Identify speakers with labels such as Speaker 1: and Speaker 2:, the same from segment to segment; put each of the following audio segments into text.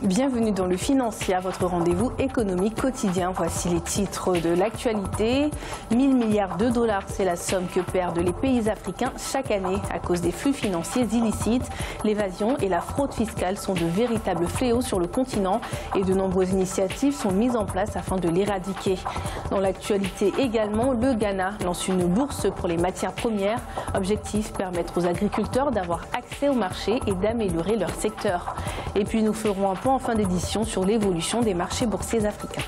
Speaker 1: Bienvenue dans le Financier, votre rendez-vous économique quotidien. Voici les titres de l'actualité. 1000 milliards de dollars, c'est la somme que perdent les pays africains chaque année à cause des flux financiers illicites. L'évasion et la fraude fiscale sont de véritables fléaux sur le continent et de nombreuses initiatives sont mises en place afin de l'éradiquer. Dans l'actualité également, le Ghana lance une bourse pour les matières premières. Objectif, permettre aux agriculteurs d'avoir accès au marché et d'améliorer leur secteur. Et puis nous ferons un point en fin d'édition sur l'évolution des marchés boursiers africains.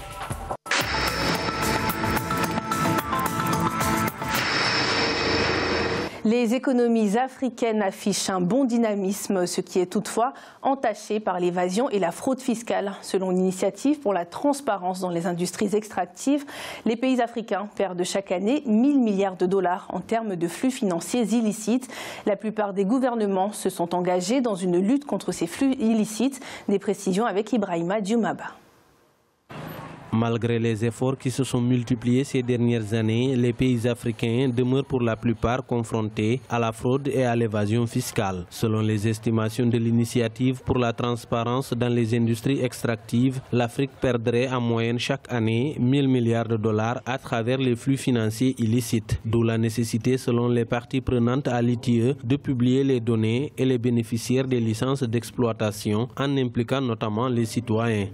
Speaker 1: Les économies africaines affichent un bon dynamisme, ce qui est toutefois entaché par l'évasion et la fraude fiscale. Selon l'initiative pour la transparence dans les industries extractives, les pays africains perdent chaque année 1000 milliards de dollars en termes de flux financiers illicites. La plupart des gouvernements se sont engagés dans une lutte contre ces flux illicites. Des précisions avec Ibrahima Dioumaba.
Speaker 2: Malgré les efforts qui se sont multipliés ces dernières années, les pays africains demeurent pour la plupart confrontés à la fraude et à l'évasion fiscale. Selon les estimations de l'initiative pour la transparence dans les industries extractives, l'Afrique perdrait en moyenne chaque année 1000 milliards de dollars à travers les flux financiers illicites. D'où la nécessité, selon les parties prenantes à l'ITIE, de publier les données et les bénéficiaires des licences d'exploitation en impliquant notamment les citoyens.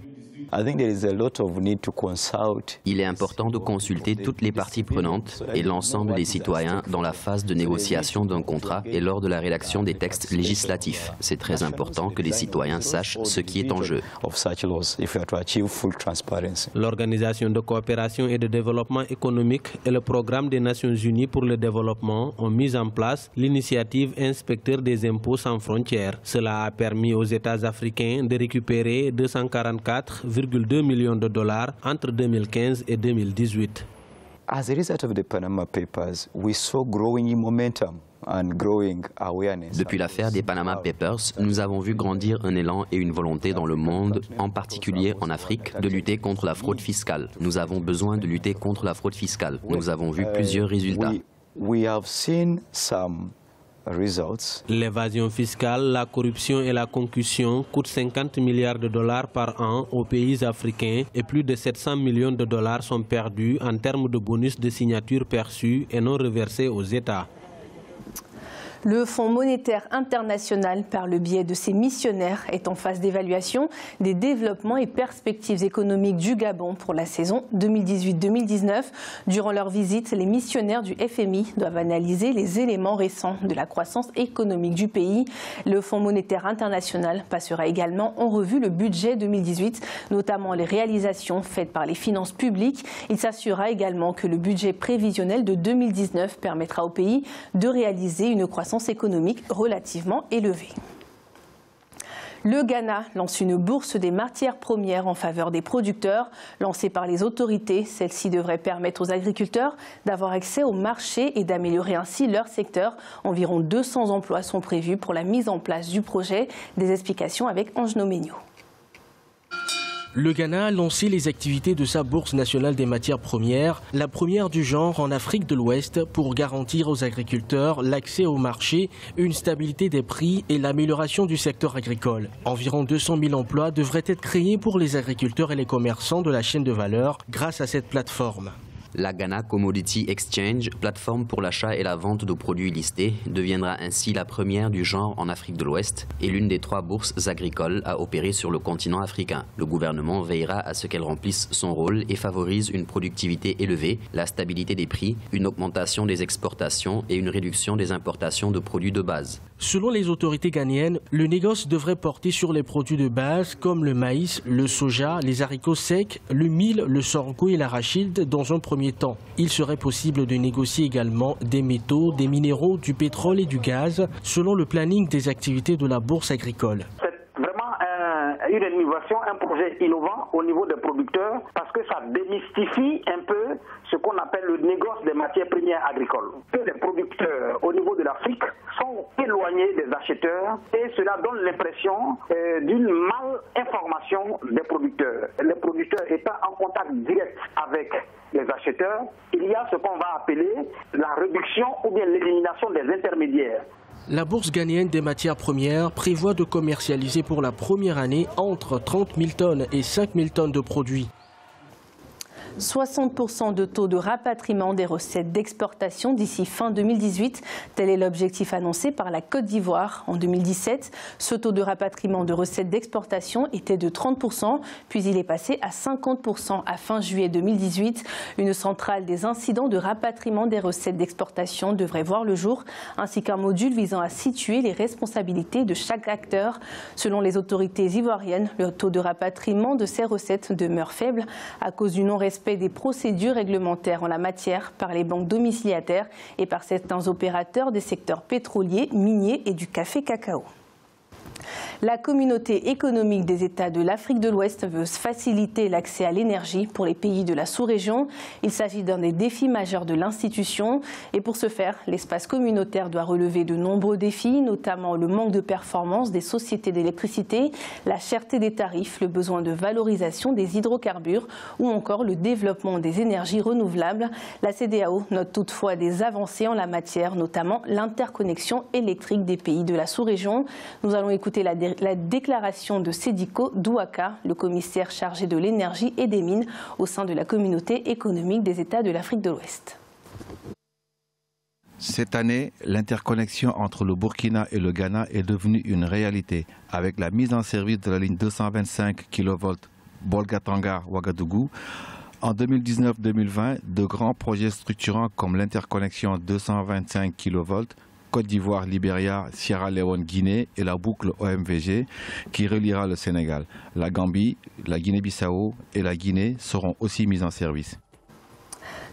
Speaker 3: Il est important de consulter toutes les parties prenantes et l'ensemble des citoyens dans la phase de négociation d'un contrat et lors de la rédaction des textes législatifs. C'est très important que les citoyens sachent ce qui est en jeu.
Speaker 2: L'Organisation de coopération et de développement économique et le Programme des Nations Unies pour le développement ont mis en place l'initiative Inspecteurs des impôts sans frontières. Cela a permis aux États africains de récupérer 244,2 millions de dollars entre 2015 et 2018.
Speaker 4: As a result of the Panama Papers, we saw growing momentum and growing awareness.
Speaker 3: Depuis l'affaire des Panama Papers, nous avons vu grandir un élan et une volonté dans le monde, en particulier en Afrique, de lutter contre la fraude fiscale. Nous avons besoin de lutter contre la fraude fiscale. Nous avons vu plusieurs résultats.
Speaker 4: We have seen some
Speaker 2: L'évasion fiscale, la corruption et la concussion coûtent 50 milliards de dollars par an aux pays africains et plus de 700 millions de dollars sont perdus en termes de bonus de signature perçus et non reversés aux États.
Speaker 1: Le Fonds monétaire international, par le biais de ses missionnaires, est en phase d'évaluation des développements et perspectives économiques du Gabon pour la saison 2018-2019. Durant leur visite, les missionnaires du FMI doivent analyser les éléments récents de la croissance économique du pays. Le Fonds monétaire international passera également en revue le budget 2018, notamment les réalisations faites par les finances publiques. Il s'assurera également que le budget prévisionnel de 2019 permettra au pays de réaliser une croissance économique relativement élevée. Le Ghana lance une bourse des matières premières en faveur des producteurs. Lancée par les autorités, celle-ci devrait permettre aux agriculteurs d'avoir accès au marché et d'améliorer ainsi leur secteur. Environ 200 emplois sont prévus pour la mise en place du projet. Des explications avec Angelo Megno.
Speaker 5: Le Ghana a lancé les activités de sa Bourse nationale des matières premières, la première du genre en Afrique de l'Ouest, pour garantir aux agriculteurs l'accès au marché, une stabilité des prix et l'amélioration du secteur agricole. Environ 200 000 emplois devraient être créés pour les agriculteurs et les commerçants de la chaîne de valeur grâce à cette plateforme.
Speaker 3: La Ghana Commodity Exchange, plateforme pour l'achat et la vente de produits listés, deviendra ainsi la première du genre en Afrique de l'Ouest et l'une des 3 bourses agricoles à opérer sur le continent africain. Le gouvernement veillera à ce qu'elle remplisse son rôle et favorise une productivité élevée, la stabilité des prix, une augmentation des exportations et une réduction des importations de produits de base.
Speaker 5: Selon les autorités ghanéennes, le négoce devrait porter sur les produits de base comme le maïs, le soja, les haricots secs, le mil, le sorgho et l'arachide dans un premier temps. Il serait possible de négocier également des métaux, des minéraux, du pétrole et du gaz selon le planning des activités de la bourse agricole.
Speaker 6: Une innovation, un projet innovant au niveau des producteurs parce que ça démystifie un peu ce qu'on appelle le négoce des matières premières agricoles. Que les producteurs au niveau de l'Afrique sont éloignés des acheteurs et cela donne l'impression d'une mal-information des producteurs. Les producteurs étant en contact direct avec les acheteurs, il y a ce qu'on va appeler la réduction ou bien l'élimination des intermédiaires.
Speaker 5: La bourse ghanéenne des matières premières prévoit de commercialiser pour la première année entre 30 000 tonnes et 5 000 tonnes de produits.
Speaker 1: 60% de taux de rapatriement des recettes d'exportation d'ici fin 2018. Tel est l'objectif annoncé par la Côte d'Ivoire. En 2017, ce taux de rapatriement de recettes d'exportation était de 30%, puis il est passé à 50% à fin juillet 2018. Une centrale des incidents de rapatriement des recettes d'exportation devrait voir le jour, ainsi qu'un module visant à situer les responsabilités de chaque acteur. Selon les autorités ivoiriennes, le taux de rapatriement de ces recettes demeure faible à cause du non-respect des procédures réglementaires en la matière par les banques domiciliataires et par certains opérateurs des secteurs pétroliers, miniers et du café-cacao. La communauté économique des États de l'Afrique de l'Ouest veut faciliter l'accès à l'énergie pour les pays de la sous-région. Il s'agit d'un des défis majeurs de l'institution. Et pour ce faire, l'espace communautaire doit relever de nombreux défis, notamment le manque de performance des sociétés d'électricité, la cherté des tarifs, le besoin de valorisation des hydrocarbures ou encore le développement des énergies renouvelables. La CEDEAO note toutefois des avancées en la matière, notamment l'interconnexion électrique des pays de la sous-région. Nous allons écouter la déclaration de Sediko Douaka, le commissaire chargé de l'énergie et des mines au sein de la communauté économique des États de l'Afrique de l'Ouest.
Speaker 7: Cette année, l'interconnexion entre le Burkina et le Ghana est devenue une réalité avec la mise en service de la ligne 225 kV Bolgatanga-Ouagadougou. En 2019-2020, de grands projets structurants comme l'interconnexion 225 kV Côte d'Ivoire, Libéria, Sierra Leone, Guinée et la boucle OMVG qui reliera le Sénégal. La Gambie, la Guinée-Bissau et la Guinée seront aussi mises en service.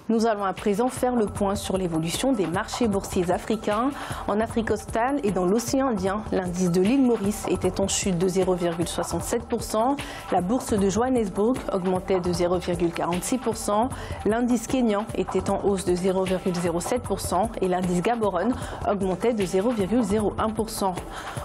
Speaker 1: Nous allons à présent faire le point sur l'évolution des marchés boursiers africains. En Afrique australe et dans l'océan Indien, l'indice de l'île Maurice était en chute de 0,67%. La bourse de Johannesburg augmentait de 0,46%. L'indice kényan était en hausse de 0,07% et l'indice gaborone augmentait de 0,01%.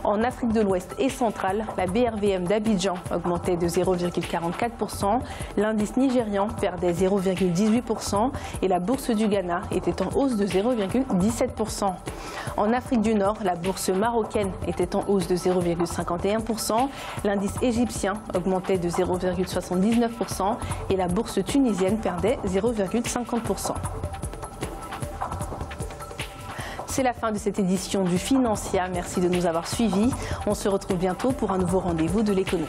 Speaker 1: En Afrique de l'Ouest et centrale, la BRVM d'Abidjan augmentait de 0,44%. L'indice nigérian perdait 0,18%. Et la bourse du Ghana était en hausse de 0,17%. En Afrique du Nord, la bourse marocaine était en hausse de 0,51%. L'indice égyptien augmentait de 0,79% et la bourse tunisienne perdait 0,50%. C'est la fin de cette édition du Financial. Merci de nous avoir suivis. On se retrouve bientôt pour un nouveau rendez-vous de l'économie.